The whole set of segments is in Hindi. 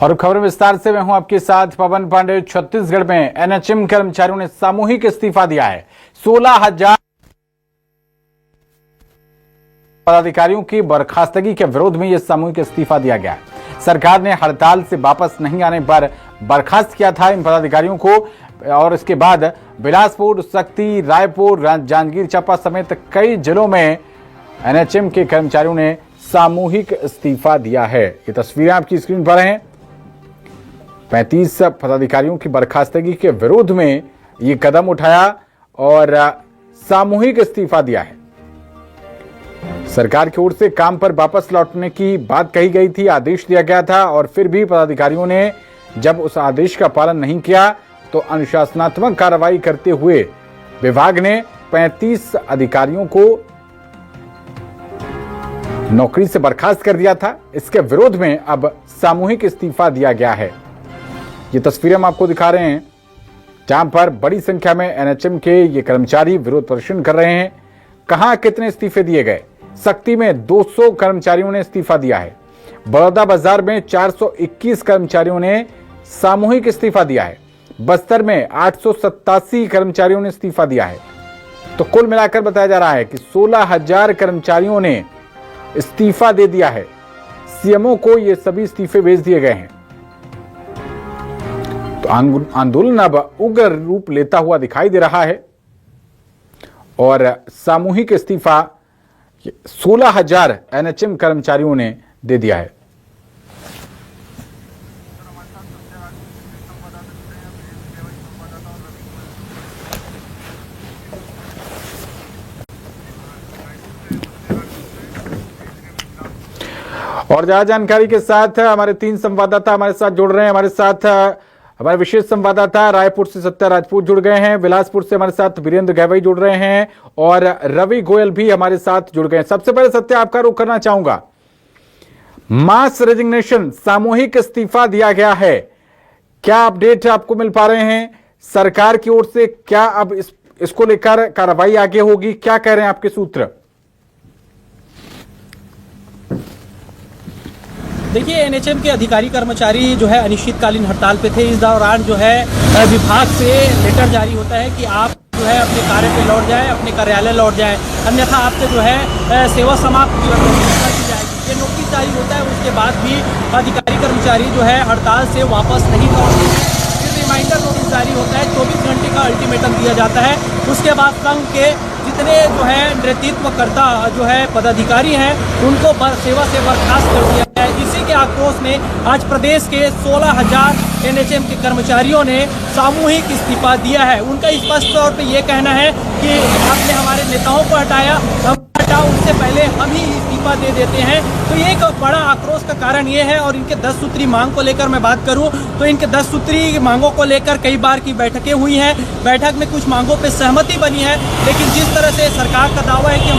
और खबर विस्तार से मैं हूं आपके साथ पवन पांडे। छत्तीसगढ़ में एनएचएम कर्मचारियों ने सामूहिक इस्तीफा दिया है। 16,000 पदाधिकारियों की बर्खास्तगी के विरोध में यह सामूहिक इस्तीफा दिया गया है। सरकार ने हड़ताल से वापस नहीं आने पर बर्खास्त किया था इन पदाधिकारियों को और इसके बाद बिलासपुर, सक्ती, रायपुर, जांजगीर चांपा समेत कई जिलों में एनएचएम के कर्मचारियों ने सामूहिक इस्तीफा दिया है। ये तस्वीरें आपकी स्क्रीन पर हैं। 35 पदाधिकारियों की बर्खास्तगी के विरोध में ये कदम उठाया और सामूहिक इस्तीफा दिया है। सरकार की ओर से काम पर वापस लौटने की बात कही गई थी, आदेश दिया गया था और फिर भी पदाधिकारियों ने जब उस आदेश का पालन नहीं किया तो अनुशासनात्मक कार्रवाई करते हुए विभाग ने 35 अधिकारियों को नौकरी से बर्खास्त कर दिया था। इसके विरोध में अब सामूहिक इस्तीफा दिया गया है। ये तस्वीरें हम आपको दिखा रहे हैं जहां पर बड़ी संख्या में एनएचएम के ये कर्मचारी विरोध प्रदर्शन कर रहे हैं। कहां कितने इस्तीफे दिए गए? सक्ती में 200 कर्मचारियों ने इस्तीफा दिया है। बड़ौदा बाजार में 421 कर्मचारियों ने सामूहिक इस्तीफा दिया है। बस्तर में 887 कर्मचारियों ने इस्तीफा दिया है। तो कुल मिलाकर बताया जा रहा है कि 16,000 कर्मचारियों ने इस्तीफा दे दिया है। सीएमओ को ये सभी इस्तीफे भेज दिए गए हैं। तो आंदोलन अब उग्र रूप लेता हुआ दिखाई दे रहा है और सामूहिक इस्तीफा 16,000 एनएचएम कर्मचारियों ने दे दिया है। और ज्यादा जानकारी के साथ हमारे 3 संवाददाता हमारे साथ जुड़ रहे हैं। हमारे साथ हमारे विशेष संवाददाता रायपुर से सत्या राजपूत जुड़ गए हैं, बिलासपुर से हमारे साथ वीरेंद्र गहवई जुड़ रहे हैं और रवि गोयल भी हमारे साथ जुड़ गए हैं। सबसे पहले सत्या आपका रुख करना चाहूंगा। मास रेजिग्नेशन, सामूहिक इस्तीफा दिया गया है, क्या अपडेट आपको मिल पा रहे हैं सरकार की ओर से? क्या अब इसको लेकर कार्रवाई आगे होगी? क्या कह रहे हैं आपके सूत्र? देखिए, एनएचएम के अधिकारी कर्मचारी जो है अनिश्चितकालीन हड़ताल पे थे। इस दौरान जो है विभाग से लेटर जारी होता है कि आप जो है अपने कार्य पे लौट जाए, अपने कार्यालय लौट जाए, अन्यथा आपसे जो है सेवा समाप्त की जाएगी। ये नोटिस जारी होता है। उसके बाद भी अधिकारी कर्मचारी जो है हड़ताल से वापस नहीं लौटते हैं। फिर रिमाइंडर नोटिस जारी होता है, 24 घंटे का अल्टीमेटम दिया जाता है। उसके बाद संघ के जितने जो है नेतृत्वकर्ता जो है पदाधिकारी हैं उनको सेवा से बर्खास्त कर दिया गया है। इसी के आक्रोश में आज प्रदेश के 16,000 एनएचएम के कर्मचारियों ने सामूहिक इस्तीफा दिया है। उनका स्पष्ट तौर पे ये कहना है कि आपने हमारे नेताओं को हटाया, हम हटाओ उससे पहले हम ही इस्तीफा दे देते हैं। तो ये एक बड़ा आक्रोश का कारण ये है। और इनके 10 सूत्री मांग को लेकर मैं बात करूं तो इनके 10 सूत्री मांगों को लेकर कई बार की बैठकें हुई हैं। बैठक में कुछ मांगों पे सहमति बनी है, लेकिन जिस तरह से सरकार का दावा है कि हम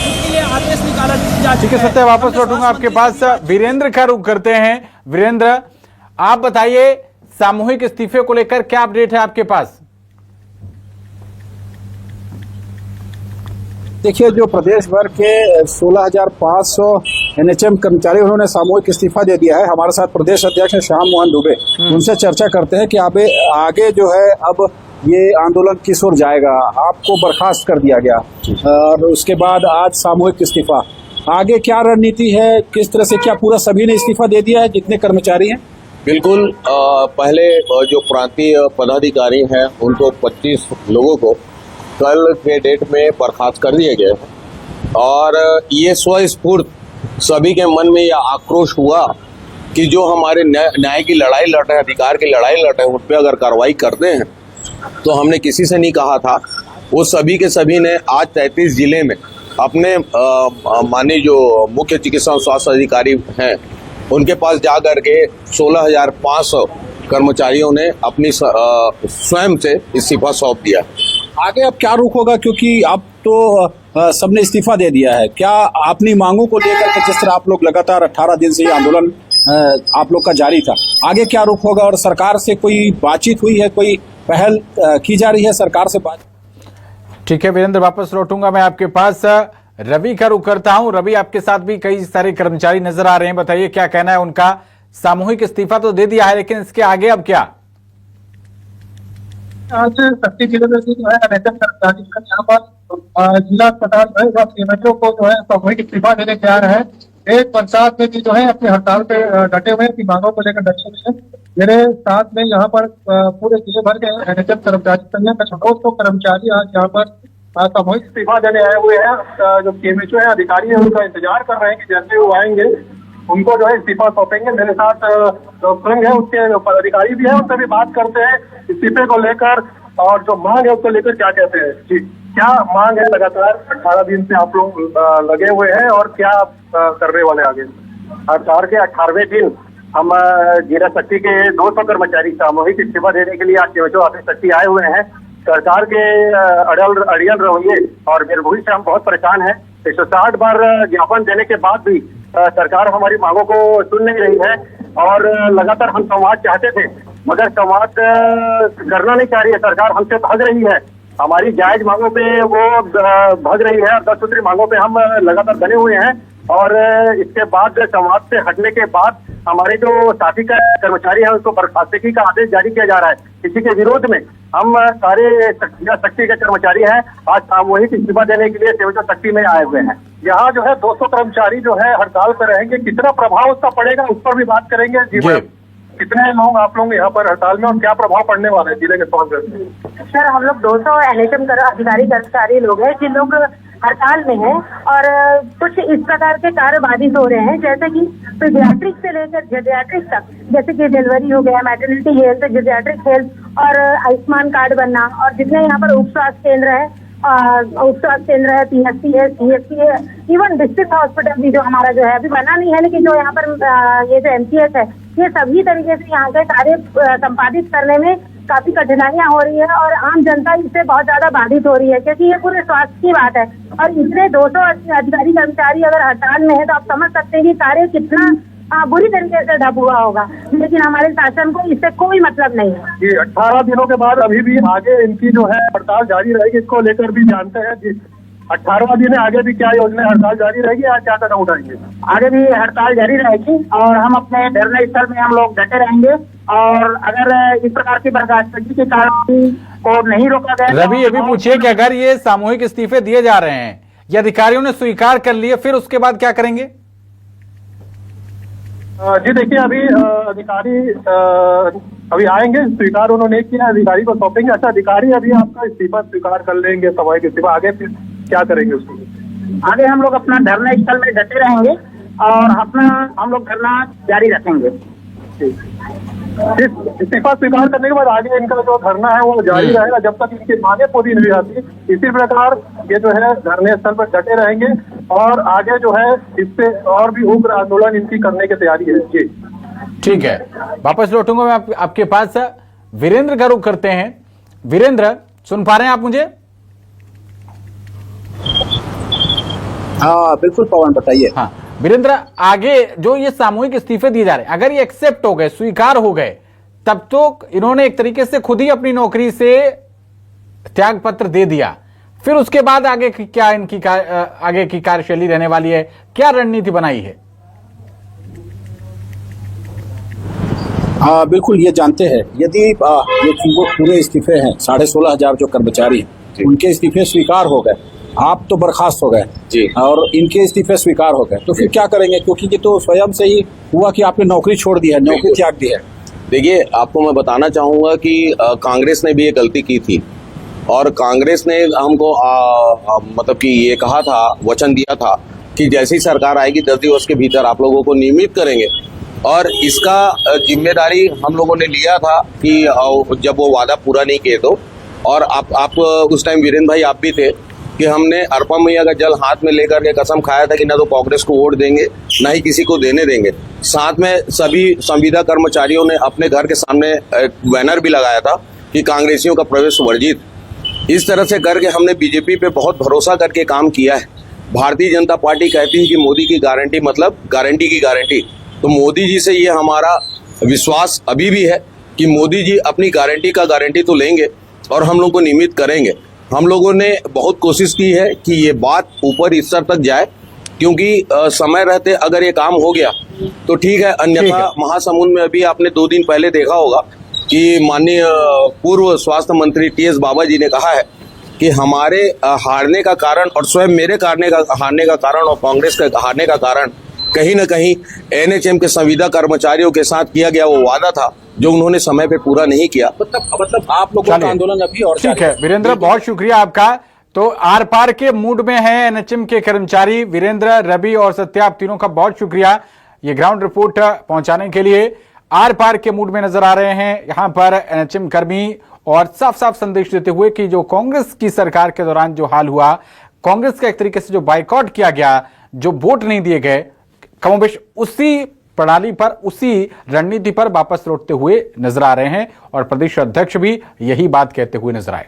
उसके लिए आदेश निकाला जा चुका है। सत्या, वापस लौटूंगा आपके पास। वीरेंद्र का रुख करते हैं। वीरेंद्र, आप बताइए सामूहिक इस्तीफे को लेकर क्या अपडेट है आपके पास? देखिए, जो प्रदेश भर के 16,500 एनएचएम कर्मचारी उन्होंने सामूहिक इस्तीफा दे दिया है। हमारे साथ प्रदेश अध्यक्ष श्याम मोहन दुबे, उनसे चर्चा करते हैं कि आगे जो है अब ये आंदोलन किस ओर जाएगा। आपको बर्खास्त कर दिया गया और उसके बाद आज सामूहिक इस्तीफा, आगे क्या रणनीति है, किस तरह से, क्या पूरा सभी ने इस्तीफा दे दिया है जितने कर्मचारी हैं? बिल्कुल। पहले जो प्रांतीय पदाधिकारी हैं उनको 25 लोगों को कल के डेट में बर्खास्त कर दिए गए और ये स्वस्फूर्त सभी के मन में यह आक्रोश हुआ कि जो हमारे न्याय की लड़ाई लड़ रहे हैं, अधिकार की लड़ाई लड़ रहे हैं, उन पर अगर कार्रवाई करते हैं तो हमने किसी से नहीं कहा था। वो सभी के सभी ने आज 33 जिले में अपने माननीय जो मुख्य चिकित्सा और स्वास्थ्य अधिकारी हैं उनके पास जा करके 16,500 कर्मचारियों ने अपनी स्वयं से इस्तीफा सौंप दिया। आगे अब क्या रुख होगा, क्योंकि अब तो सबने इस्तीफा दे दिया है। क्या अपनी मांगों को लेकर के, जिस तरह आप लोग लगातार 18 दिन से ये आंदोलन आप लोग का जारी था, आगे क्या रुख होगा और सरकार से कोई बातचीत हुई है, कोई पहल की जा रही है सरकार से बात? ठीक है वीरेंद्र, वापस लौटूंगा मैं आपके पास। रवि का रुख करता हूं। रवि, आपके साथ भी कई सारे कर्मचारी नजर आ रहे हैं, बताइए क्या कहना है उनका। सामूहिक इस्तीफा तो दे दिया है, लेकिन इसके आगे अब क्या? आज शक्ति जिले में जो है एनएचएम कर्मचारी यहाँ पर जिला अस्पताल में सीएमएचओ को जो है सामूहिक इस्तीफा देने के आ रहे हैं। एक पंचायत में भी जो है अपनी हड़ताल पे डटे हुए हैं, मांगों को लेकर डटे हुए हैं। मेरे साथ में यहाँ पर पूरे जिले भर के एनएचएम कर्मचारी संघ के 200 कर्मचारी आज यहाँ पर सामूहिक इस्तीफा देने आए हुए हैं। जो सीएमएचओ है, अधिकारी है, उनका इंतजार कर रहे हैं कि जैसे वो आएंगे उनको जो है इस्तीफा सौंपेंगे। मेरे साथ जो संघ है उसके पदाधिकारी भी है, उनसे भी बात करते हैं इस्तीफे को लेकर और जो मांग है उसको लेकर क्या कहते हैं। जी, क्या मांग है? लगातार 18 दिन से आप लोग लगे हुए हैं और क्या करने वाले आगे? हड़ताल के 18वें दिन हम जिला शक्ति के 200 कर्मचारी सामूहिक इस्तीफा देने के लिए आज सीएमएचओ ऑफिस शक्ति आए हुए हैं। सरकार के अड़ियल रवैये और बेरबुरी से हम बहुत परेशान हैं। 160 बार ज्ञापन देने के बाद भी सरकार हमारी मांगों को सुन नहीं रही है और लगातार हम संवाद चाहते थे, मगर संवाद करना नहीं चाह रही है सरकार, हमसे भाग रही है। हमारी जायज मांगों पे वो भाग रही है और 10 सूत्री मांगों पे हम लगातार बने हुए हैं। और इसके बाद संवाद से हटने के बाद हमारे जो साथी का कर्मचारी है उसको बर्खास्तगी का आदेश जारी किया जा रहा है। इसी के विरोध में हम सारे शक्ति के कर्मचारी हैं आज सामूहिक इस्तीफा देने के लिए सीएमएचओ शक्ति में आए हुए हैं। यहाँ जो है 200 कर्मचारी जो है हड़ताल पर रहेंगे, कितना प्रभाव उसका पड़ेगा उस पर भी बात करेंगे। जी मैम, कितने लोग आप लोग यहाँ पर हड़ताल में और क्या प्रभाव पड़ने वाला है जिले के तौर पर? सर, हम लोग 200 एनएचएम अधिकारी कर्मचारी लोग हैं जिन लोग हड़ताल में हैं और कुछ इस प्रकार के कार्य बाधित हो रहे हैं, जैसे कि पीडियाट्रिक से लेकर जेडियाट्रिक तक, जैसे कि डिलीवरी हो गया, मैटरनिटी हेल्थ, जेडियाट्रिक हेल्थ और आयुष्मान कार्ड बनना। और जितने यहाँ पर उप स्वास्थ्य केंद्र है, पीएचसी है, सीएचसी है, इवन डिस्ट्रिक्ट हॉस्पिटल भी जो हमारा जो है अभी बना नहीं है, लेकिन जो यहाँ पर ये जो एमसीएच है, ये सभी तरीके से यहाँ के कार्य संपादित करने में काफी कठिनाइयां हो रही है और आम जनता इससे बहुत ज्यादा बाधित हो रही है, क्योंकि ये पूरे स्वास्थ्य की बात है। और इतने 200 अधिकारी कर्मचारी अगर हड़ताल में है तो आप समझ सकते हैं कि कार्य कितना बुरी तरीके से ठप हुआ होगा, लेकिन हमारे शासन को इससे कोई मतलब नहीं है। जी, 18 दिनों के बाद अभी भी आगे इनकी जो है हड़ताल जारी रहेगी, इसको लेकर भी जानते हैं। जी, 18वां दिन है, आगे भी क्या योजना हड़ताल जारी रहेगी? आज क्या कदम उठाएंगे? आगे भी हड़ताल जारी रहेगी और हम अपने धरने स्थल में हम लोग डटे रहेंगे और अगर इस प्रकार की बर्खास्तगी के कारण को नहीं रोका गया। रवि, ये भी पूछिए कि अगर ये सामूहिक इस्तीफे दिए जा रहे हैं, ये अधिकारियों ने स्वीकार कर लिए, फिर उसके बाद क्या करेंगे? जी देखिए, अभी अधिकारी अभी आएंगे, स्वीकार उन्होंने किया, अधिकारी को सौंपेंगे। अच्छा, अधिकारी अभी आपका इस्तीफा स्वीकार कर लेंगे, सामूहिक इस्तीफा, आगे फिर क्या करेंगे उसको? आगे हम लोग अपना धरना स्थल में डटे रहेंगे और अपना हम लोग धरना जारी रखेंगे। इस्तीफा स्वीकार करने के बाद आगे इनका जो धरना है वो जारी रहेगा जब तक इनकी मांगे पूरी नहीं आती। इसी प्रकार ये जो है धरने स्थल पर डटे रहेंगे और आगे जो है इससे और भी उग्र आंदोलन इनकी करने की तैयारी है। जी ठीक है, वापस लौटूंगा मैं आपके पास। वीरेंद्र का रुख करते हैं। वीरेंद्र, सुन पा रहे हैं आप मुझे? हाँ बिल्कुल पवन, बताइए। हाँ वीरेंद्र, आगे जो ये सामूहिक इस्तीफे दिए जा रहे हैं, अगर ये एक्सेप्ट हो गए, स्वीकार हो गए, तब तो इन्होंने एक तरीके से खुद ही अपनी नौकरी से त्याग पत्र दे दिया, फिर उसके बाद आगे की क्या इनकी आगे की कार्यशैली रहने वाली है, क्या रणनीति बनाई है? बिल्कुल ये जानते हैं, यदि ये पूरे इस्तीफे हैं 16,500 जो कर्मचारी हैं उनके इस्तीफे स्वीकार हो गए, आप तो बर्खास्त हो गए जी, और इनके इस्तीफे स्वीकार हो गए, तो फिर क्या करेंगे? क्योंकि ये तो स्वयं से ही हुआ कि आपने नौकरी छोड़ दी है, नौकरी त्याग दी है। देखिए, आपको मैं बताना चाहूंगा कि कांग्रेस ने भी ये गलती की थी और कांग्रेस ने हमको मतलब कि ये कहा था, वचन दिया था कि जैसी सरकार आएगी 10 दिवस के भीतर आप लोगों को नियमित करेंगे और इसका जिम्मेदारी हम लोगों ने लिया था कि जब वो वादा पूरा नहीं किए तो। और आप उस टाइम वीरेंद्र भाई आप भी थे कि हमने अरपा मैया का जल हाथ में लेकर के कसम खाया था कि ना तो कांग्रेस को वोट देंगे ना ही किसी को देने देंगे। साथ में सभी संविदा कर्मचारियों ने अपने घर के सामने बैनर भी लगाया था कि कांग्रेसियों का प्रवेश वर्जित। इस तरह से करके हमने बीजेपी पे बहुत भरोसा करके काम किया है। भारतीय जनता पार्टी कहती है कि मोदी की गारंटी मतलब गारंटी की गारंटी, तो मोदी जी से ये हमारा विश्वास अभी भी है कि मोदी जी अपनी गारंटी का गारंटी तो लेंगे और हम लोग को नियमित करेंगे। हम लोगों ने बहुत कोशिश की है कि ये बात ऊपर स्तर तक जाए, क्योंकि समय रहते अगर ये काम हो गया तो ठीक है, अन्यथा महासमुंद में अभी आपने 2 दिन पहले देखा होगा कि माननीय पूर्व स्वास्थ्य मंत्री टीएस बाबा जी ने कहा है कि हमारे हारने का कारण और स्वयं मेरे हारने का कारण और कांग्रेस का हारने का कारण कहीं न कहीं एनएचएम के संविदा कर्मचारियों के साथ किया गया वो वादा था जो उन्होंने समय पे पूरा नहीं किया। मतलब आप लोगों का आंदोलन अभी और ठीक है वीरेंद्र, बहुत शुक्रिया आपका। तो आर पार के मूड में है एनएचएम के कर्मचारी वीरेंद्र, रवि और सत्या, आप तीनों का बहुत शुक्रिया ये ग्राउंड रिपोर्ट पहुंचाने के लिए। आर पार के मूड में नजर आ रहे हैं यहां पर एनएचएम कर्मी, और साफ साफ संदेश देते हुए कि जो कांग्रेस की सरकार के दौरान जो हाल हुआ, कांग्रेस का एक तरीके से जो बाइकआउट किया गया, जो वोट नहीं दिए गए, कमोबेश उसी प्रणाली पर, उसी रणनीति पर वापस लौटते हुए नजर आ रहे हैं और प्रदेश अध्यक्ष भी यही बात कहते हुए नजर आए।